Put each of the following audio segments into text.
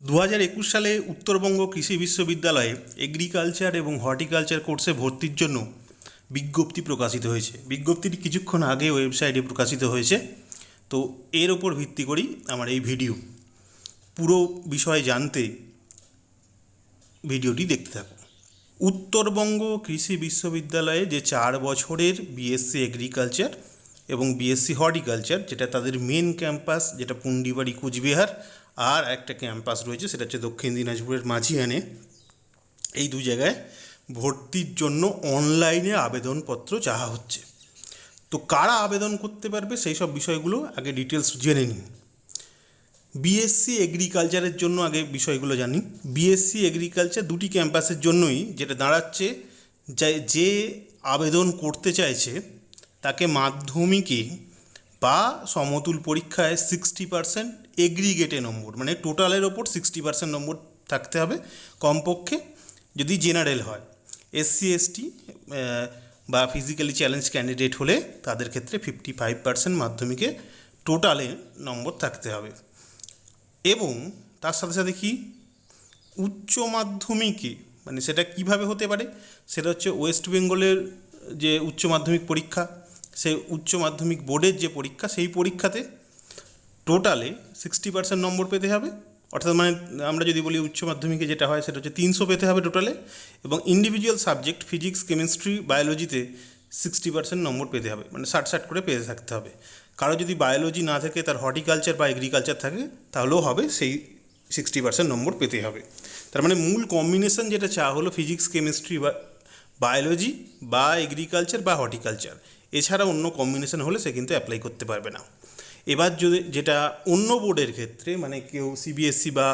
2021 সালে উত্তরবঙ্গ কৃষি বিশ্ববিদ্যালয়ে এগ্রিকালচার এবং হর্টিকালচার কোর্সে ভর্তির জন্য বিজ্ঞপ্তি প্রকাশিত হয়েছে। বিজ্ঞপ্তিটি কিছুক্ষণ আগে ওয়েবসাইটে প্রকাশিত হয়েছে। তো এর ওপর ভিত্তি করেই আমার এই ভিডিও। পুরো বিষয় জানতে ভিডিওটি দেখতে থাকুন। উত্তরবঙ্গ কৃষি বিশ্ববিদ্যালয়ে যে 4 বছরের বিএসসি এগ্রিকালচার এবং বিএসসি হর্টিকালচার, যেটা তাদের মেন ক্যাম্পাস, যেটা পুন্ডিবাড়ি কুচবিহার, আর একটা ক্যাম্পাস রয়েছে সেটা হচ্ছে দক্ষিণ দিনাজপুরের মাঝিয়ানে, এই দু জায়গায় ভর্তির জন্য অনলাইনে আবেদনপত্র চাওয়া হচ্ছে। তো কারা আবেদন করতে পারবে সেই সব বিষয়গুলো আগে ডিটেলস জেনে নিন। বিএসসি এগ্রিকালচারের জন্য আগে বিষয়গুলো জানি। বিএসসি এগ্রিকালচার দুটি ক্যাম্পাসের জন্যই, যেটা দাঁড়াচ্ছে যে আবেদন করতে চাইছে তাকে মাধ্যমিকে বা সমতুল পরীক্ষায় 60% এগ্রিগেটে নম্বর, মানে টোটালের ওপর 60% নম্বর থাকতে হবে কমপক্ষে, যদি জেনারেল হয়। এসসি এসটি বা ফিজিক্যালি চ্যালেঞ্জ ক্যান্ডিডেট হলে তাদের ক্ষেত্রে 55% মাধ্যমিকে টোটালে নম্বর থাকতে হবে। এবং তার সাথে সাথে কি উচ্চ মাধ্যমিকে, মানে সেটা কিভাবে হতে পারে, সেটা হচ্ছে ওয়েস্ট বেঙ্গলের যে উচ্চ মাধ্যমিক পরীক্ষা, সেই উচ্চ মাধ্যমিক বোর্ডের যে পরীক্ষা, সেই পরীক্ষাতে টোটালে 60% নম্বর পেতে হবে। অর্থাৎ মানে আমরা যদি বলি উচ্চ মাধ্যমিকে যেটা হয় সেটা হচ্ছে 300 পেতে হবে টোটালে, এবং ইন্ডিভিজুয়াল সাবজেক্ট ফিজিক্স, কেমিস্ট্রি, বায়োলজিতে 60% নম্বর পেতে হবে, মানে 60 করে পেতে থাকতে হবে। কারো যদি বায়োলজি না থাকে, তার হর্টিকালচার বা এগ্রিকালচার থাকে, তাহলেও হবে, সেই 60% নম্বর পেতে হবে। তার মানে মূল কম্বিনেশন যেটা চাওয়া হলো ফিজিক্স, কেমিস্ট্রি বা বায়োলজি বা এগ্রিকালচার বা হর্টিকালচার, এছাড়া অন্য কম্বিনেশন হলে সে কিন্তু অ্যাপ্লাই করতে পারবে না। এবার যদি যেটা অন্য বোর্ডের ক্ষেত্রে, মানে কেউ সিবিএসসি বা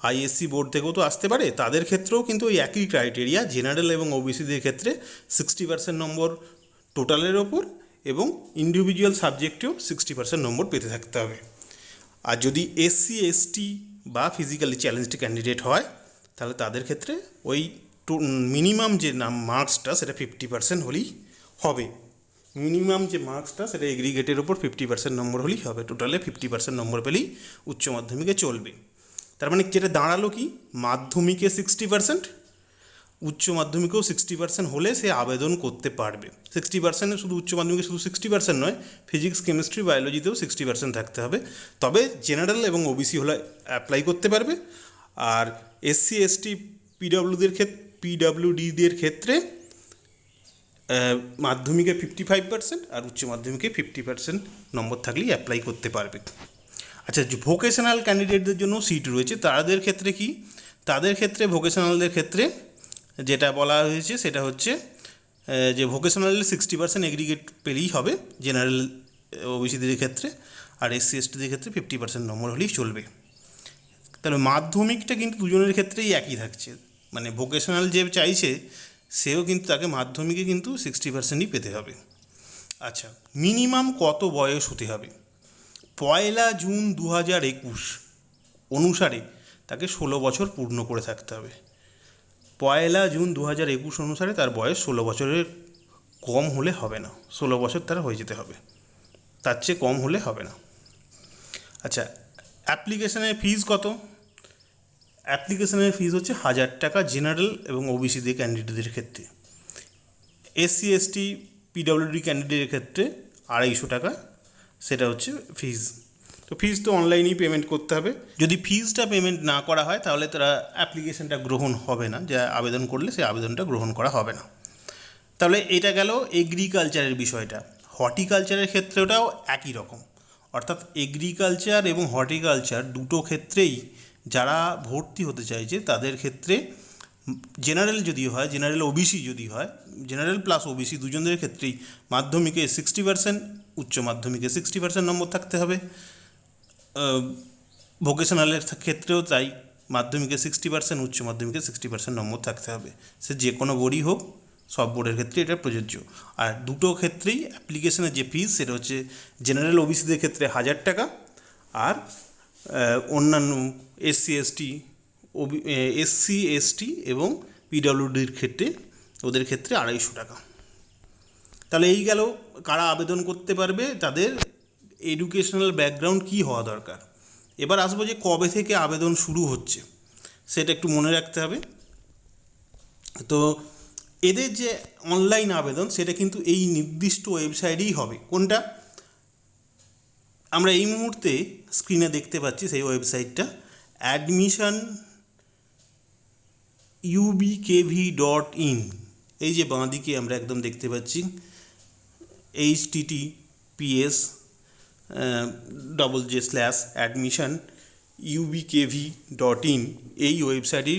আইএসসি বোর্ড থেকেও তো আসতে পারে, তাদের ক্ষেত্রেও কিন্তু ওই একই ক্রাইটেরিয়া, জেনারেল এবং ওবিসিদের ক্ষেত্রে 60% নম্বর টোটালের ওপর, এবং ইন্ডিভিজুয়াল সাবজেক্টেও 60% নম্বর পেতে থাকতে হবে। আর যদি এসসি এসটি বা ফিজিক্যালি চ্যালেঞ্জড ক্যান্ডিডেট হয়, তাহলে তাদের ক্ষেত্রে ওই মিনিমাম যে মার্কসটা সেটা 50% হলেই হবে। মিনিমাম যে মার্কসটা সেটা এগ্রিগেটের ওপর 50% নম্বর হলেই হবে। টোটালে 50% নম্বর পেলেই উচ্চ মাধ্যমিকে চলবে। তার মানে যেটা দাঁড়ালো কি, মাধ্যমিকে 60%, উচ্চ মাধ্যমিকেও 60% হলে সে আবেদন করতে পারবে। 60% শুধু উচ্চ মাধ্যমিকে শুধু 60% নয়, ফিজিক্স, কেমিস্ট্রি, বায়োলজিতেও 60% থাকতে হবে। তবে জেনারেল এবং ওবিসি হলে অ্যাপ্লাই করতে পারবে। আর এসসি এসটি পিডাব্লিউডিদের ক্ষেত্রে মাধ্যমিকে 55% আর উচ্চ মাধ্যমিকে 50% নম্বর থাকলেই অ্যাপ্লাই করতে পারবে। আচ্ছা, ভোকেশনাল ক্যান্ডিডেটদের জন্য সিট রয়েছে। তাদের ক্ষেত্রে কি, তাদের ক্ষেত্রে ভোকেশনালদের ক্ষেত্রে যেটা বলা হয়েছে সেটা হচ্ছে যে ভোকেশনালে 60% এগ্রিগেট পেলেই হবে জেনারেল ওবিসিদের ক্ষেত্রে, আর এসসি এসটিদের ক্ষেত্রে 50% নম্বর হলেই চলবে। তাহলে মাধ্যমিকটা কিন্তু দুজনের ক্ষেত্রেই একই থাকছে, মানে ভোকেশনাল যে চাইছে সেও কিন্তু তাকে মাধ্যমিকে কিন্তু 60%ই পেতে হবে। আচ্ছা, মিনিমাম কত বয়স হতে হবে? 1 জুন 2021 অনুসারে তাকে 16 বছর পূর্ণ করে থাকতে হবে। 1 জুন 2021 অনুসারে তার বয়স 16 বছরের কম হলে হবে না। 16 বছর তার হয়ে যেতে হবে, তার চেয়ে কম হলে হবে না। আচ্ছা, অ্যাপ্লিকেশনের ফিজ কত? অ্যাপ্লিকেশনের ফিজ হচ্ছে 1000 টাকা জেনারেল এবং ওবিসিদের ক্যান্ডিডেটদের ক্ষেত্রে। এসসি এসটি পিডাব্লিউডি ক্যান্ডিডেটের ক্ষেত্রে 250 টাকা, সেটা হচ্ছে ফিজ। তো ফিজ তো অনলাইনেই পেমেন্ট করতে হবে। যদি ফিজটা পেমেন্ট না করা হয় তাহলে তারা অ্যাপ্লিকেশনটা গ্রহণ হবে না, যা আবেদন করলে সেই আবেদনটা গ্রহণ করা হবে না। তাহলে এটা গেল এগ্রিকালচারের বিষয়টা। হর্টিকালচারের ক্ষেত্রেটাও একই রকম, অর্থাৎ এগ্রিকালচার এবং হর্টিকালচার দুটো ক্ষেত্রেই যারা ভর্তি হতে চাইছে তাদের ক্ষেত্রে জেনারেল যদি হয়, জেনারেল ওবিসি যদি হয়, জেনারেল প্লাস ওবিসি দুজনের ক্ষেত্রেই মাধ্যমিকে 60%, উচ্চ মাধ্যমিকে 60% নম্বর থাকতে হবে। ভোকেশনালের ক্ষেত্রেও তাই, মাধ্যমিকে 60%, উচ্চ মাধ্যমিকে 60% নম্বর থাকতে হবে। সে যে কোনো বোর্ডই হোক, সব বোর্ডের ক্ষেত্রে এটা প্রযোজ্য। আর দুটো ক্ষেত্রেই অ্যাপ্লিকেশনের যে ফিজ সেটা হচ্ছে জেনারেল ওবিসিদের ক্ষেত্রে 1000 টাকা, আর অন্যান্য এসসি এসটি এবং পিডাব্লিউডির ক্ষেত্রে ওদের ক্ষেত্রে 250 টাকা। তাহলে এই গেল কারা আবেদন করতে পারবে, তাদের এডুকেশনাল ব্যাকগ্রাউন্ড কী হওয়া দরকার। এবার আসবো যে কবে থেকে আবেদন শুরু হচ্ছে। সেটা একটু মনে রাখতে হবে। তো এদের যে অনলাইন আবেদন সেটা কিন্তু এই নির্দিষ্ট ওয়েবসাইটেই হবে। কোনটা? আমরা এই মুহূর্তে স্ক্রিনে দেখতে পাচ্ছি সেই ওয়েবসাইটটা অ্যাডমিশন ubkv.in। এই যে বাঁ দিকে আমরা একদম দেখতে পাচ্ছি https://admission ubkv.in, এই ওয়েবসাইটে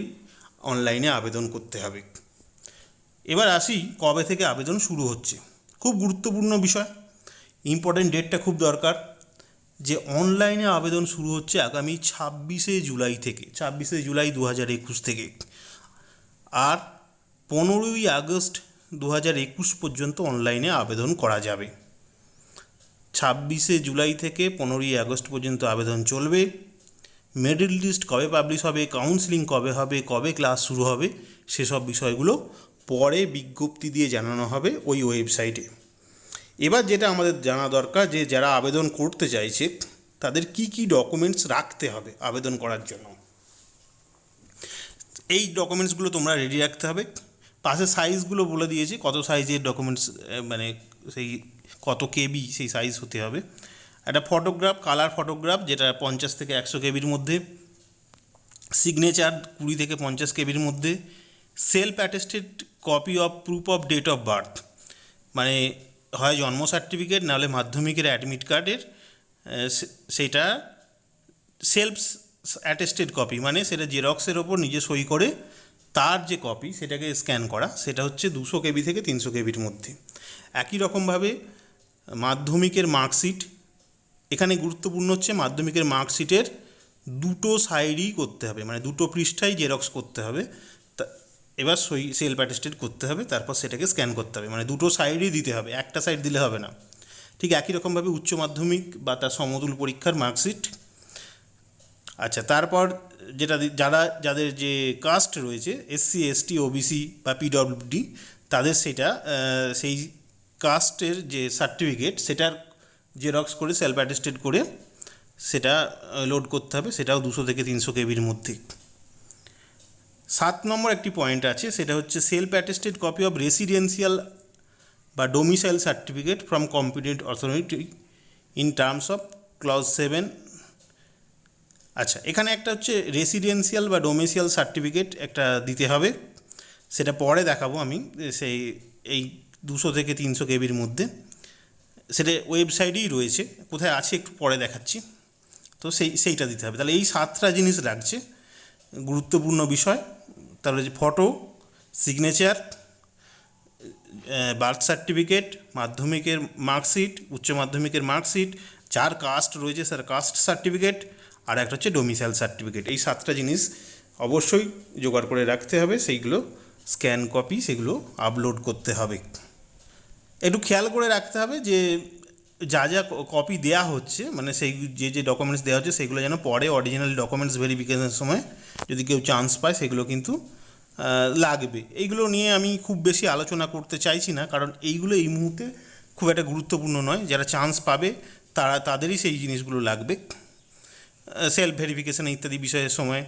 অনলাইনে আবেদন করতে হবে। এবার আসি কবে থেকে আবেদন শুরু হচ্ছে। খুব গুরুত্বপূর্ণ বিষয়, ইম্পর্টেন্ট ডেটটা খুব দরকার, যে অনলাইনে আবেদন শুরু হচ্ছে আগামী 26শে জুলাই থেকে, 26শে জুলাই 2021 থেকে, আর 15ই আগস্ট 2021 পর্যন্ত অনলাইনে আবেদন করা যাবে। 26শে জুলাই থেকে 15ই আগস্ট পর্যন্ত আবেদন চলবে। মেরিট লিস্ট কবে পাবলিশ হবে, কাউন্সিলিং কবে হবে, কবে ক্লাস শুরু হবে, সেসব বিষয়গুলো পরে বিজ্ঞপ্তি দিয়ে জানানো হবে ওই ওয়েবসাইটে। এবার যেটা আমাদের জানা দরকার, যে যারা আবেদন করতে চাইছে তাদের কি কি ডকুমেন্টস রাখতে হবে আবেদন করার জন্য। এই ডকুমেন্টসগুলো তোমরা রেডি রাখতে হবে। পাশে সাইজগুলো বলে দিয়েছি, কত সাইজের ডকুমেন্টস, মানে সেই কত কেবি সেই সাইজ হতে হবে। একটা ফটোগ্রাফ, কালার ফটোগ্রাফ, যেটা 50 থেকে 100 কেবির মধ্যে। সিগনেচার 20 থেকে 50 কেবির মধ্যে। Self attested copy of proof of date of birth, মানে হয় জন্ম সার্টিফিকেট নাহলে মাধ্যমিকের অ্যাডমিট কার্ডের সেইটা সেলফ অ্যাটেস্টেড কপি, মানে সেটা জেরক্সের ওপর নিজে সই করে তার যে কপি সেটাকে স্ক্যান করা, সেটা হচ্ছে 200 কেবি থেকে 300 কেবির মধ্যে। একই রকমভাবে মাধ্যমিকের মার্কশিট, এখানে গুরুত্বপূর্ণ হচ্ছে মাধ্যমিকের মার্কশিটের দুটো সাইডই করতে হবে, মানে দুটো পৃষ্ঠাই জেরক্স করতে হবে। তা এবার সই সেলফ অ্যাটেস্টেড করতে হবে, তারপর সেটাকে স্ক্যান করতে হবে, মানে দুটো সাইডই দিতে হবে, একটা সাইড দিলে হবে না। ঠিক একই রকমভাবে উচ্চ মাধ্যমিক বা তার সমতুল পরীক্ষার মার্কশিট। আচ্ছা, তারপর যেটা যাদের যে কাস্ট রয়েছে SC ST OBC বা PWD, তাদের সেটা সেই কাস্টের যে সার্টিফিকেট সেটার জেরক্স করে সেলফ অ্যাটেস্টেড করে সেটা লোড করতে হবে, সেটাও 200 থেকে 300 কেবির মধ্যে। 7 নম্বর একটি পয়েন্ট আছে, সেটা হচ্ছে self attested copy of residential বা domicile certificate from competent authority in terms of clause 7। আচ্ছা, এখানে একটা হচ্ছে রেসিডেন্সিয়াল বা ডোমিসাইল সার্টিফিকেট একটা দিতে হবে, সেটা পরে দেখাবো আমি, সেই এই 200 থেকে 300 কেবির মধ্যে। সেটা ওয়েবসাইটেই রয়েছে, কোথায় আছে একটু পরে দেখাচ্ছি। তো সেইটা দিতে হবে। তাহলে এই 7টা জিনিস লাগছে, গুরুত্বপূর্ণ বিষয়। তাহলে যে ফটো, সিগনেচার, বার্থ সার্টিফিকেট, মাধ্যমিকের মার্কশিট, উচ্চ মাধ্যমিকের মার্কশিট, যার কাস্ট রয়েছে স্যার কাস্ট সার্টিফিকেট, আর একটা হচ্ছে ডোমিসাইল সার্টিফিকেট। এই 7টা জিনিস অবশ্যই জোগাড় করে রাখতে হবে, সেইগুলো স্ক্যান কপি সেগুলো আপলোড করতে হবে। একটু খেয়াল করে রাখতে হবে যে যা যা কপি দেওয়া হচ্ছে, মানে সেই যে ডকুমেন্টস দেওয়া হচ্ছে সেগুলো যেন পরে অরিজিনাল ডকুমেন্টস ভেরিফিকেশনের সময় যদি কেউ চান্স পায় সেগুলো কিন্তু লাগবে। এইগুলো নিয়ে আমি খুব বেশি আলোচনা করতে চাইছি না, কারণ এইগুলো এই মুহূর্তে খুব একটা গুরুত্বপূর্ণ নয়। যারা চান্স পাবে তাদেরই সেই জিনিসগুলো লাগবে, সেলফ ভেরিফিকেশন ইত্যাদি বিষয়ের সময়।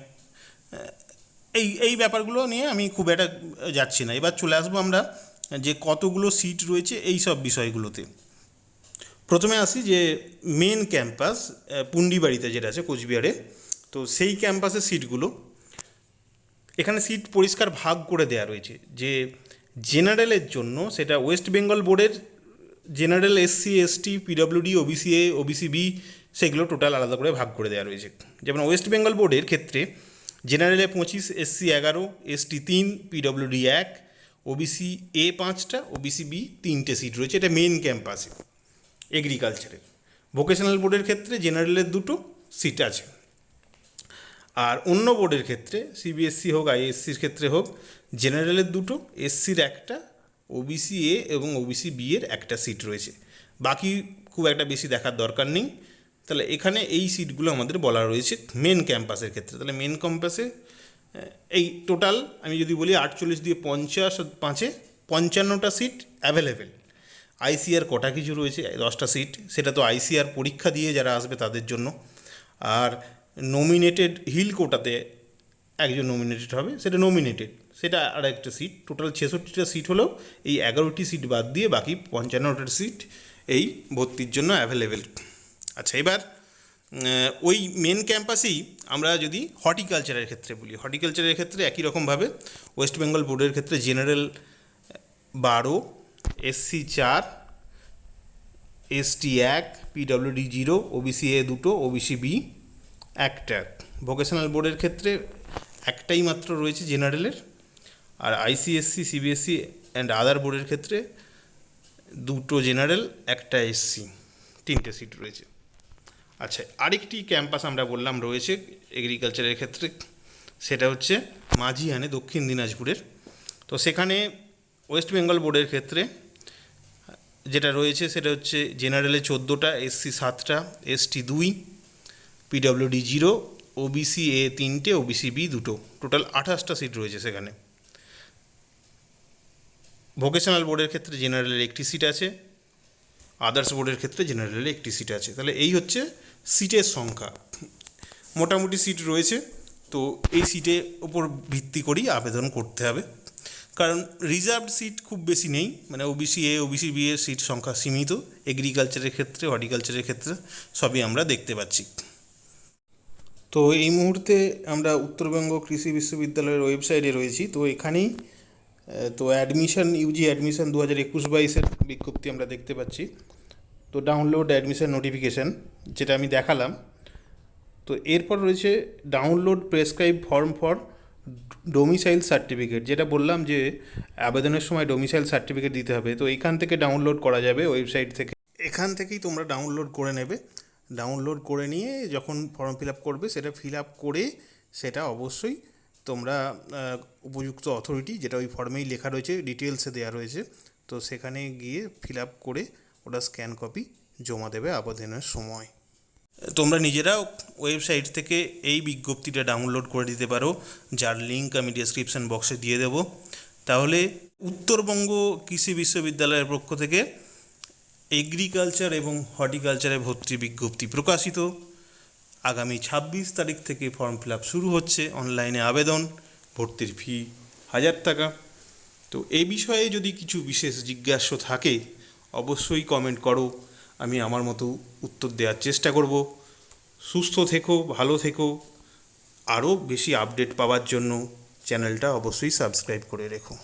এই ব্যাপারগুলো নিয়ে আমি খুব একটা যাচ্ছি না। এবার চলে আসবো আমরা যে কতগুলো সিট রয়েছে এই সব বিষয়গুলোতে। প্রথমে আসি যে মেন ক্যাম্পাস পুন্ডিবাড়িতে যেটা আছে কোচবিহারে, তো সেই ক্যাম্পাসের সিটগুলো, এখানে সিট পরিষ্কার ভাগ করে দেওয়া রয়েছে। যে জেনারেলের জন্য সেটা ওয়েস্ট বেঙ্গল বোর্ডের general SC ST PWD OBC A OBC B সেগুলো টোটাল আলাদা করে ভাগ করে দেওয়া রয়েছে। যেমন ওয়েস্ট বেঙ্গল বোর্ডের ক্ষেত্রে জেনারেলে 25, SC 11, ST 3, PWD 1, OBC A 5টা, OBC B 3টে সিট রয়েছে। এটা মেন ক্যাম্পাসে এগ্রিকালচারে। ভোকেশনাল বোর্ডের ক্ষেত্রে জেনারেলের 2টো সিট আছে। আর অন্য বোর্ডের ক্ষেত্রে CBSE হোক ISCর ক্ষেত্রে হোক, জেনারেলের 2টো, SCর 1টা, OBC A এবং OBC B এর 1টা সিট রয়েছে। বাকি খুব একটা বেশি দেখার দরকার নেই। তাহলে এখানে এই সিটগুলো আমাদের বলা রয়েছে মেন ক্যাম্পাসের ক্ষেত্রে। তাহলে মেন ক্যাম্পাসে এই টোটাল আমি যদি বলি 48 দিয়ে 50, 5-এ 55টা সিট অ্যাভেলেবেল। ICR কটা কিছু রয়েছে 10টা সিট, সেটা তো ICR পরীক্ষা দিয়ে যারা আসবে তাদের জন্য। আর নমিনেটেড হিল কোটাতে একজন নমিনেটেড হবে, সেটা নমিনেটেড, সেটা আর একটা সিট। টোটাল 66টা সিট হলেও এই 11টি সিট বাদ দিয়ে বাকি 55টা সিট এই ভর্তির জন্য অ্যাভেলেবেল। আচ্ছা, এবার ওই মেন ক্যাম্পাসেই আমরা যদি হর্টিকালচারের ক্ষেত্রে বলি, হর্টিকালচারের ক্ষেত্রে একই রকমভাবে ওয়েস্ট বেঙ্গল বোর্ডের ক্ষেত্রে general 12, SC 4, ST 1, PWD 0, OBC A 2, OBC B 1টা। Vocational বোর্ডের ক্ষেত্রে একটাই মাত্র রয়েছে জেনারেলের, আর ICSC, CBSE অ্যান্ড আদার বোর্ডের ক্ষেত্রে 2টো জেনারেল, 1টা SC, 3টে সিট রয়েছে। আচ্ছা, আরেকটি ক্যাম্পাস আমরা বললাম রয়েছে এগ্রিকালচারের ক্ষেত্রে, সেটা হচ্ছে মাঝিয়ানে, দক্ষিণ দিনাজপুরের। তো সেখানে ওয়েস্ট বেঙ্গল বোর্ডের ক্ষেত্রে যেটা রয়েছে সেটা হচ্ছে জেনারেলে 14টা, SC 7টা, ST 2, PWD 0, OBC A 3টে, OBC B 2টো, টোটাল 28টা সিট রয়েছে সেখানে। ভোকেশনাল বোর্ডের ক্ষেত্রে জেনারেলের 1টি সিট আছে, আদার্স বোর্ডের ক্ষেত্রে জেনারেলে 1টি সিট আছে। তাহলে এই হচ্ছে সিটের সংখ্যা, মোটামুটি সিট রয়েছে। তো এই সিটের ওপর ভিত্তি করেই আবেদন করতে হবে, কারণ রিজার্ভড সিট খুব বেশি নেই, মানে OBC A, OBC B এর সিট সংখ্যা সীমিত। এগ্রিকালচারের ক্ষেত্রে, হর্টিকালচারের ক্ষেত্রে সবই আমরা দেখতে পাচ্ছি। তো এই মুহূর্তে আমরা উত্তরবঙ্গ কৃষি বিশ্ববিদ্যালয়ের ওয়েবসাইটে রয়েছি। তো এখানেই তো অ্যাডমিশন, ইউজি অ্যাডমিশন 2021-22-এর বিজ্ঞপ্তি আমরা দেখতে পাচ্ছি। তো ডাউনলোড অ্যাডমিশন নোটিফিকেশান, যেটা আমি দেখালাম। তো এরপর রয়েছে download prescribe form for domicile certificate, যেটা বললাম যে আবেদনের সময় ডোমিসাইল সার্টিফিকেট দিতে হবে। তো এখান থেকে ডাউনলোড করা যাবে ওয়েবসাইট থেকে, এখান থেকেই তোমরা ডাউনলোড করে নেবে। ডাউনলোড করে নিয়ে যখন ফর্ম ফিল আপ করবে, সেটা ফিল আপ করে সেটা অবশ্যই তোমরা উপযুক্ত অথরিটি, যেটা ওই ফর্মেই লেখা রয়েছে, ডিটেলসে দেওয়া রয়েছে, তো সেখানে গিয়ে ফিল আপ করে ওটা স্ক্যান কপি জমা দেবে আবেদনের সময়। তোমরা নিজেরাও ওয়েবসাইট থেকে এই বিজ্ঞপ্তিটা ডাউনলোড করে দিতে পারো, যার লিঙ্ক আমি ডেসক্রিপশন বক্সে দিয়ে দেবো। তাহলে উত্তরবঙ্গ কৃষি বিশ্ববিদ্যালয়ের পক্ষ থেকে এগ্রিকালচার এবং হর্টিকালচারে ভর্তি বিজ্ঞপ্তি প্রকাশিত। আগামী 26 তারিখ থেকে ফর্ম ফিল আপ শুরু হচ্ছে, অনলাইনে আবেদন, ভর্তির ফি 1000 টাকা। তো এই বিষয়ে যদি কিছু বিশেষ জিজ্ঞাসা থাকে অবশ্যই কমেন্ট করো, আমি আমার মতো উত্তর দেওয়ার চেষ্টা করব। সুস্থ থেকো, ভালো থেকো। আরও বেশি আপডেট পাওয়ার জন্য চ্যানেলটা অবশ্যই সাবস্ক্রাইব করে রেখো।